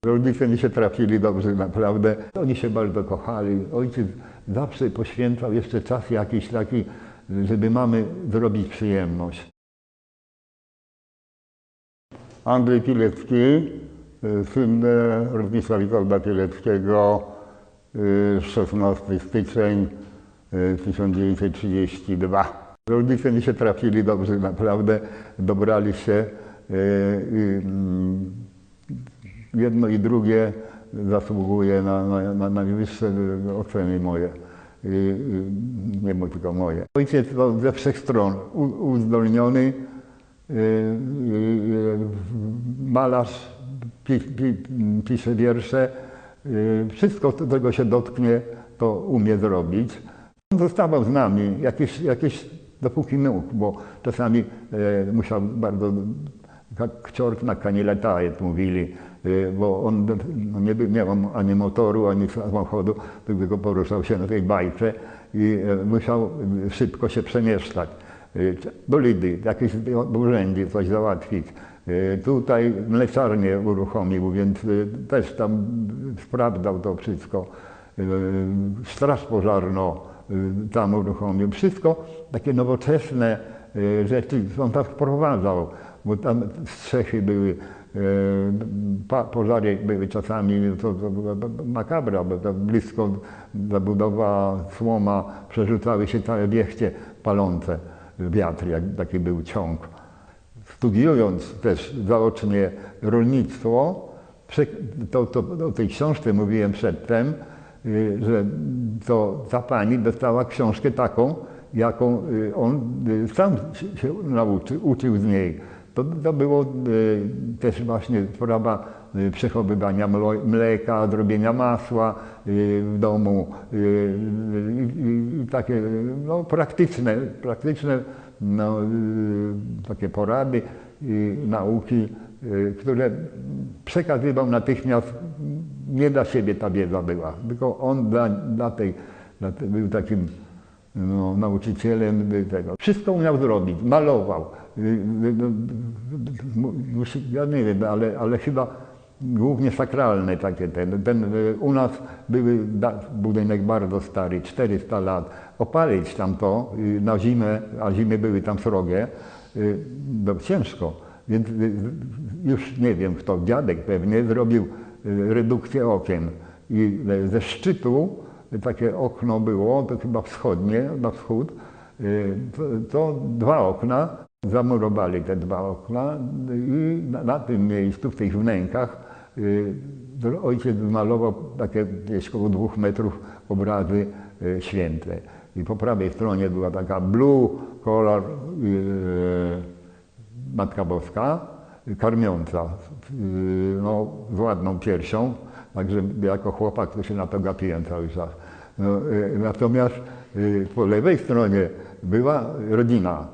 Rodzice mi się trafili dobrze, naprawdę. Oni się bardzo kochali. Ojciec zawsze poświęcał jeszcze czas jakiś taki, żeby mamy zrobić przyjemność. Andrzej Pilecki, syn Rotmisza Witolda Pileckiego, 16 styczeń 1932. Rodzice mi się trafili dobrze, naprawdę. Dobrali się. Jedno i drugie zasługuje na najwyższe oceny moje. Nie tylko moje. Ojciec ze wszech stron uzdolniony, malarz, pisze wiersze, wszystko, czego się dotknie, to umie zrobić. Zostawał z nami jakieś dopóki mógł, bo czasami musiał bardzo, jak kciort na kanileta, jak mówili, bo on nie miał ani motoru, ani samochodu, tylko poruszał się na tej bajce i musiał szybko się przemieszczać. Do Lidy, jakieś w urzędzie coś załatwić. Tutaj mleczarnię uruchomił, więc też tam sprawdzał to wszystko. Straż pożarną tam uruchomił. Wszystko takie nowoczesne rzeczy on tam wprowadzał, bo tam strzechy były, pożary były czasami, to była makabra, bo tam blisko zabudowa, słoma, przerzucały się całe wieście palące, wiatry, jak taki był ciąg. Studiując też zaocznie rolnictwo, o tej książce mówiłem przedtem, że to ta pani dostała książkę taką, jaką on sam się uczył z niej. To było też właśnie sprawa przechowywania mleka, zrobienia masła w domu, takie no, praktyczne no, takie porady i nauki, które przekazywał natychmiast. Nie dla siebie ta wiedza była, tylko on był takim no, nauczycielem tego. Wszystko umiał zrobić, malował. Ja nie wiem, ale chyba głównie sakralne takie u nas były budynek bardzo stary, 400 lat. Opalić tam to na zimę, a zimy były tam srogie, ciężko. Więc już nie wiem kto, dziadek pewnie zrobił redukcję okien i ze szczytu takie okno było, to chyba wschodnie, na wschód, to dwa okna, zamurowali te dwa okna i na tym miejscu, w tych wnękach ojciec malował takie gdzieś około 2 metrów obrazy święte. I po prawej stronie była taka blue color Matka Boska, karmiąca, no, z ładną piersią, także jako chłopak to się na to gapiłem cały czas. No, natomiast po lewej stronie była rodzina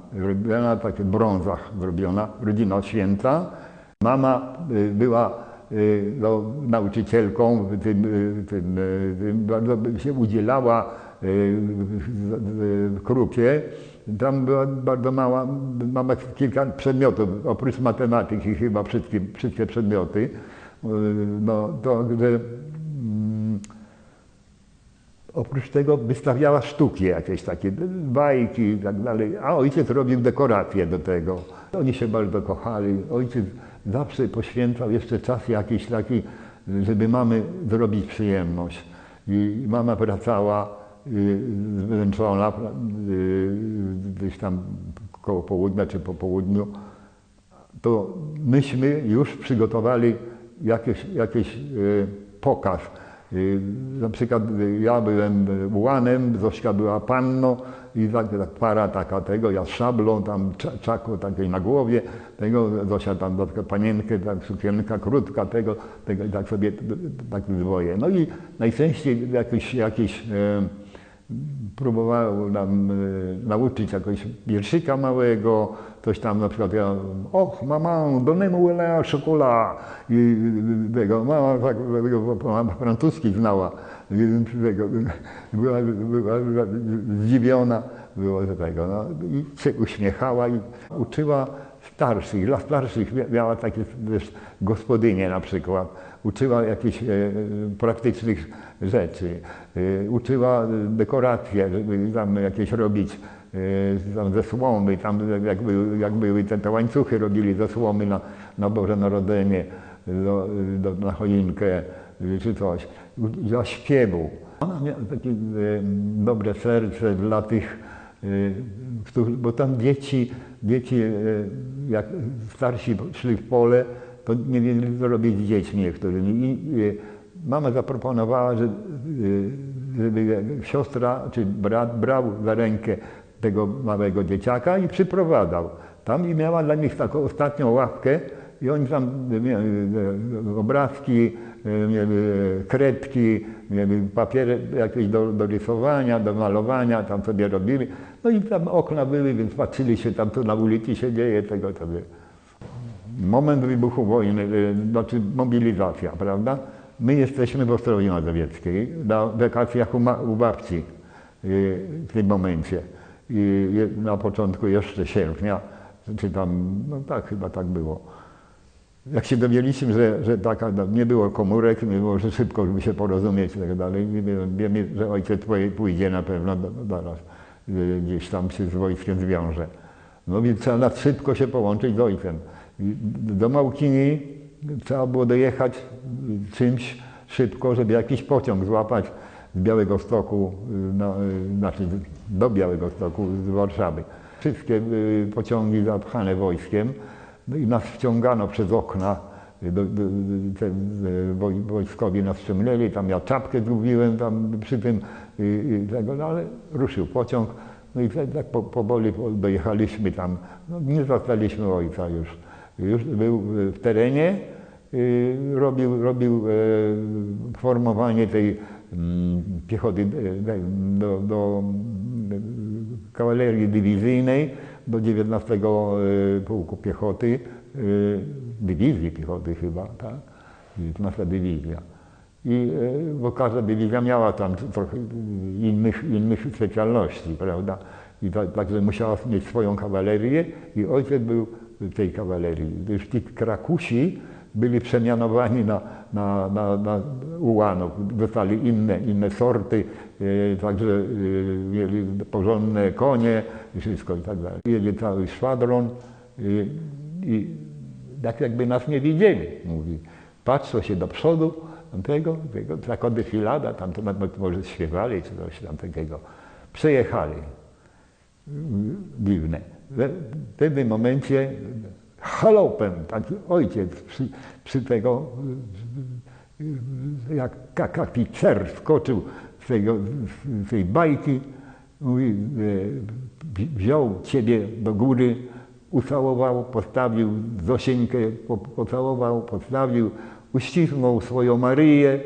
tak w brązach zrobiona, rodzina święta. Mama była no, nauczycielką, bardzo się udzielała w Krupie. Tam była bardzo mała, mamy kilka przedmiotów, oprócz matematyki chyba wszystkie przedmioty. No, to, że, oprócz tego wystawiała sztuki jakieś takie, bajki i tak dalej, a ojciec robił dekoracje do tego. Oni się bardzo kochali. Ojciec zawsze poświęcał jeszcze czas jakiś taki, żeby mamy zrobić przyjemność. I mama wracała zmęczona, gdzieś tam koło południa czy po południu, to myśmy już przygotowali jakiś pokaz. Na przykład ja byłem łanem, Zośka była panną i tak para taka tego, ja z szablą, tam czako takiej na głowie, tego Zosia tam panienkę, tak sukienka krótka, tego i tak sobie tak dwoje. No i najczęściej jakiś próbował nam nauczyć jakoś wierszyka małego, coś tam na przykład ja, och mama, donnez-moi la chocolat i tego, mama tak francuski znała, tego, była zdziwiona, było tego, no, i się uśmiechała i uczyła starszych, dla starszych miała takie wiesz, gospodynie na przykład, uczyła jakichś praktycznych rzeczy, uczyła dekoracje, żeby tam jakieś robić tam ze słomy, tam jak były te łańcuchy robili ze słomy na Boże Narodzenie, na choinkę czy coś, dla śpiewu. Ona miała takie dobre serce dla tych, bo tam dzieci jak starsi szli w pole, to nie wiedzieli co robić z dziećmi niektórymi. I mama zaproponowała, żeby siostra czy brat brał za rękę tego małego dzieciaka i przyprowadzał. Tam i miała dla nich taką ostatnią ławkę i oni tam mieli obrazki, mieli kredki, mieli papiery jakieś do rysowania, do malowania, tam sobie robili. No i tam okna były, więc patrzyli się tam, co na ulicy się dzieje, tego sobie. Moment wybuchu wojny, znaczy mobilizacja, prawda? My jesteśmy w Ostrowi Mazowieckiej, na wakacjach u babci w tym momencie. I na początku jeszcze sierpnia, czy tam, no tak, chyba tak było. Jak się dowiedzieliśmy, że taka, nie było komórek, nie było, że szybko, żeby się porozumieć i tak dalej, wiemy, że ojciec pójdzie na pewno zaraz, gdzieś tam się z wojskiem zwiąże. No więc trzeba szybko się połączyć z ojcem. Do Małkini trzeba było dojechać czymś szybko, żeby jakiś pociąg złapać z Białegostoku, znaczy do Białegostoku z Warszawy. Wszystkie pociągi zapchane wojskiem, no i nas wciągano przez okna, wojskowi nas ściągnęli, tam ja czapkę zgubiłem tam przy tym, no ale ruszył pociąg, no i tak powoli dojechaliśmy tam, no nie zastaliśmy ojca już. Już był w terenie, robił formowanie tej piechoty do kawalerii dywizyjnej, do 19 Pułku Piechoty, dywizji piechoty chyba, tak? 19 dywizja. Bo każda dywizja miała tam trochę innych specjalności, prawda? I także musiała mieć swoją kawalerię i ojciec był w tej kawalerii. Już ci Krakusi byli przemianowani na ułanów, dostali inne sorty, także mieli porządne konie i wszystko i tak dalej. Jedzie cały szwadron i tak jakby nas nie widzieli, mówi. Patrzą się do przodu, tamtego, taka defilada, tam to może śpiewali czy coś tam takiego. Przejechali. Dziwne. W pewnym momencie halopem, taki ojciec przy tego, jak kapicer skoczył z tej bajki, mówi, wziął ciebie do góry, ucałował, postawił Zosieńkę, pocałował, postawił, uścisnął swoją Maryję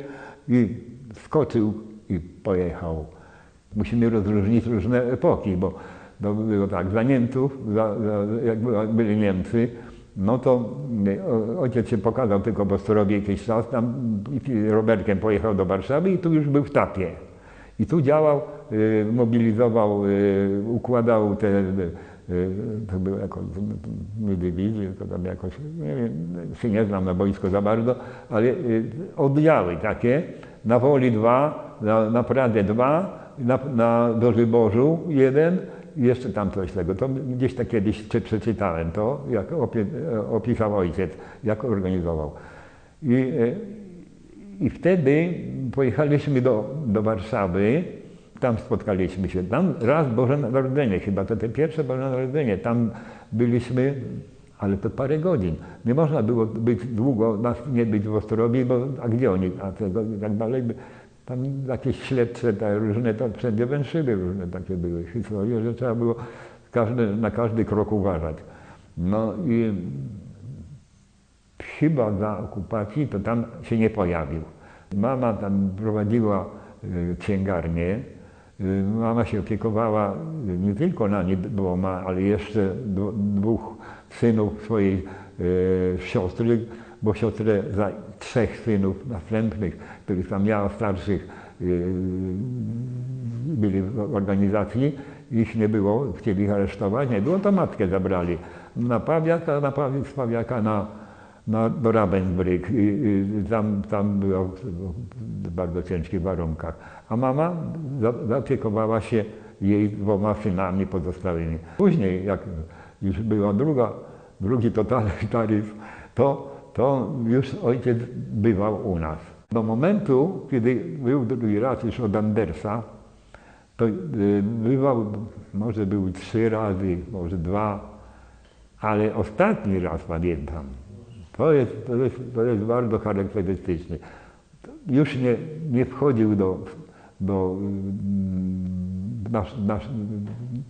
i skoczył i pojechał. Musimy rozróżnić różne epoki, bo to było tak, za Niemców, jak byli Niemcy, no to ojciec się pokazał tylko w Ostrowie jakiś czas, tam rowerkiem pojechał do Warszawy i tu już był w Tapie. I tu działał, mobilizował, układał te, to było jakoś, nie dywizje, to tam jakoś, nie wiem, się nie znam na wojsko za bardzo, ale oddziały takie, na Woli 2, na Pradze 2, na Dożyborzu 1, i jeszcze tam coś tego. To gdzieś tak kiedyś przeczytałem to, jak opisał ojciec, jak organizował. I wtedy pojechaliśmy do Warszawy, tam spotkaliśmy się. Tam raz Boże Narodzenie, chyba to te pierwsze Boże Narodzenie, tam byliśmy, ale to parę godzin. Nie można było być długo, nas nie być w Ostrowi, bo a gdzie oni, a tego i tak dalej. Tam jakieś śledcze, różne, to wszędzie węszyły różne takie były historie, że trzeba było na każdy krok uważać. No i chyba za okupacji to tam się nie pojawił. Mama tam prowadziła księgarnię. Mama się opiekowała nie tylko nami dwoma, ale jeszcze dwóch synów swojej siostry, bo siostrę za 3 synów następnych, których tam miała starszych, byli w organizacji, ich nie było, chcieli ich aresztować, nie było, to matkę zabrali. na Pawiaka, z Pawiaka do Ravensbrück. Tam było w bardzo ciężkich warunkach. A mama zaopiekowała się jej 2 synami pozostałymi. Później, jak już była drugi totalitaryzm, to już ojciec bywał u nas. Do momentu, kiedy był drugi raz już od Andersa, to bywał, może był 3 razy, może 2, ale ostatni raz pamiętam. To jest bardzo charakterystyczne. Już nie wchodził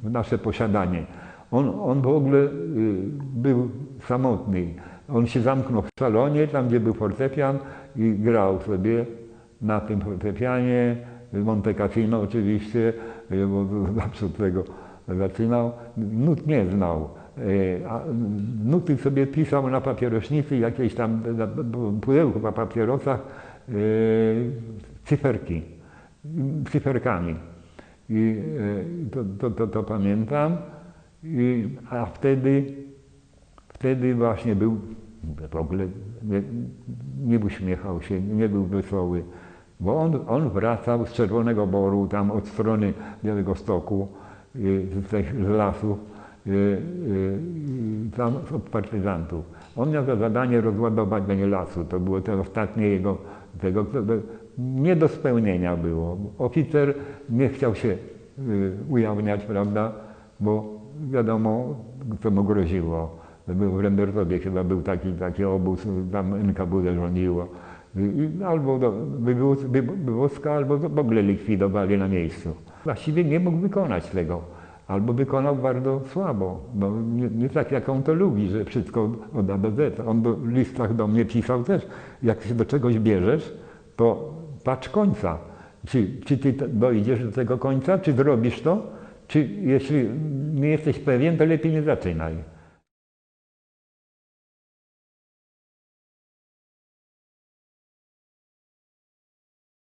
w nasze posiadanie. On w ogóle był samotny. On się zamknął w salonie, tam gdzie był fortepian i grał sobie na tym fortepianie, Monte Cassino oczywiście, bo zawsze od tego zaczynał. Nut nie znał. Nuty sobie pisał na papierośnicy, jakieś tam pudełko na papierosach, cyferkami. I to pamiętam. A wtedy właśnie był, w ogóle nie uśmiechał się, nie był wesoły, bo on wracał z Czerwonego Boru, tam od strony Białegostoku, z lasów, tam od partyzantów. On miał za zadanie rozładować lasu, to było to ostatnie jego, nie do spełnienia było. Oficer nie chciał się ujawniać, prawda, bo wiadomo, co mu groziło. Był w Rendertowie chyba był taki obóz, tam NKWD rządziło. Albo wywózka, albo w ogóle likwidowali na miejscu. Właściwie nie mógł wykonać tego. Albo wykonał bardzo słabo. No, nie tak jak on to lubi, że wszystko od A do Z. On w listach do mnie pisał też, jak się do czegoś bierzesz, to patrz końca. Czy ty dojdziesz do tego końca, czy zrobisz to, czy jeśli nie jesteś pewien, to lepiej nie zaczynaj.